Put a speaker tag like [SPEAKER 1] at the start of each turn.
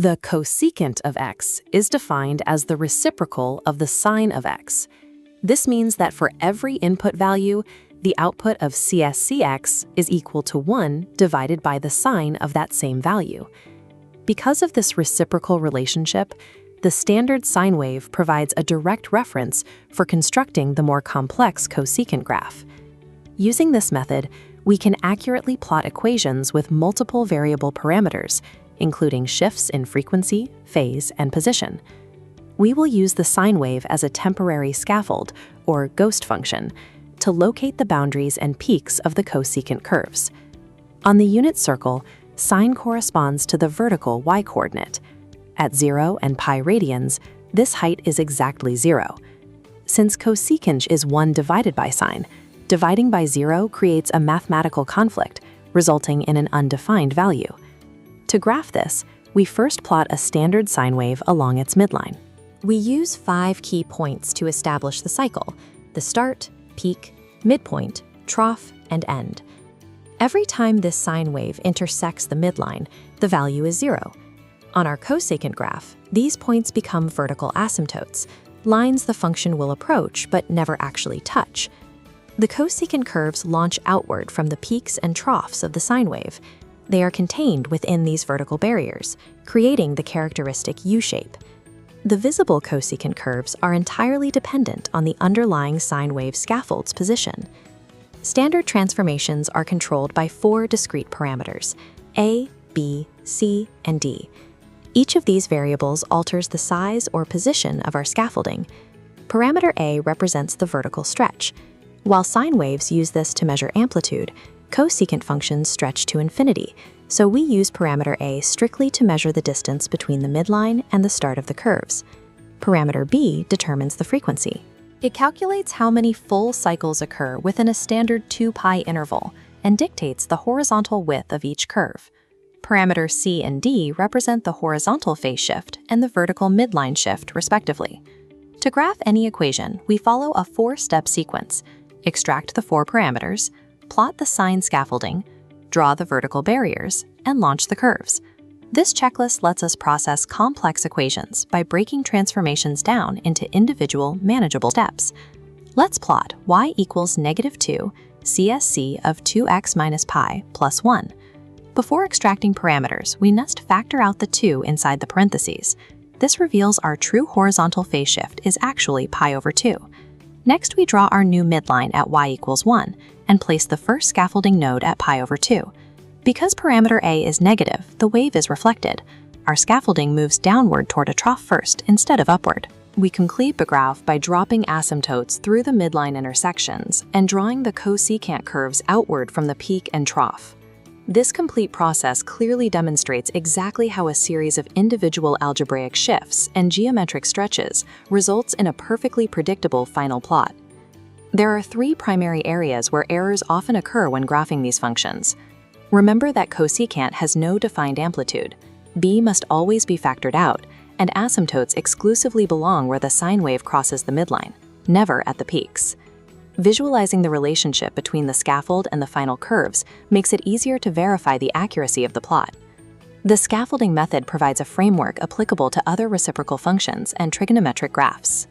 [SPEAKER 1] The cosecant of x is defined as the reciprocal of the sine of x. This means that for every input value, the output of cscx is equal to 1 divided by the sine of that same value. Because of this reciprocal relationship, the standard sine wave provides a direct reference for constructing the more complex cosecant graph. Using this method, we can accurately plot equations with multiple variable parameters, including shifts in frequency, phase, and position. We will use the sine wave as a temporary scaffold, or ghost function, to locate the boundaries and peaks of the cosecant curves. On the unit circle, sine corresponds to the vertical y-coordinate. At 0 and pi radians, this height is exactly 0. Since cosecant is 1 divided by sine, dividing by 0 creates a mathematical conflict, resulting in an undefined value. To graph this, we first plot a standard sine wave along its midline.
[SPEAKER 2] We use 5 key points to establish the cycle: the start, peak, midpoint, trough, and end. Every time this sine wave intersects the midline, the value is 0. On our cosecant graph, these points become vertical asymptotes, lines the function will approach but never actually touch. The cosecant curves launch outward from the peaks and troughs of the sine wave. They are contained within these vertical barriers, creating the characteristic U-shape. The visible cosecant curves are entirely dependent on the underlying sine wave scaffold's position. Standard transformations are controlled by 4 discrete parameters: A, B, C, and D. Each of these variables alters the size or position of our scaffolding. Parameter A represents the vertical stretch. While sine waves use this to measure amplitude, cosecant functions stretch to infinity, so we use parameter A strictly to measure the distance between the midline and the start of the curves. Parameter B determines the frequency. It calculates how many full cycles occur within a standard 2 pi interval and dictates the horizontal width of each curve. Parameters C and D represent the horizontal phase shift and the vertical midline shift, respectively. To graph any equation, we follow a 4-step sequence: extract the 4 parameters, plot the sine scaffolding, draw the vertical barriers, and launch the curves. This checklist lets us process complex equations by breaking transformations down into individual, manageable steps. Let's plot y equals -2 csc of 2x minus pi plus 1. Before extracting parameters, we must factor out the 2 inside the parentheses. This reveals our true horizontal phase shift is actually pi over 2. Next, we draw our new midline at y equals 1 and place the first scaffolding node at pi over 2. Because parameter A is negative, the wave is reflected. Our scaffolding moves downward toward a trough first instead of upward. We complete the graph by dropping asymptotes through the midline intersections and drawing the cosecant curves outward from the peak and trough. This complete process clearly demonstrates exactly how a series of individual algebraic shifts and geometric stretches results in a perfectly predictable final plot. There are 3 primary areas where errors often occur when graphing these functions. Remember that cosecant has no defined amplitude. B must always be factored out, and asymptotes exclusively belong where the sine wave crosses the midline, never at the peaks. Visualizing the relationship between the scaffold and the final curves makes it easier to verify the accuracy of the plot. The scaffolding method provides a framework applicable to other reciprocal functions and trigonometric graphs.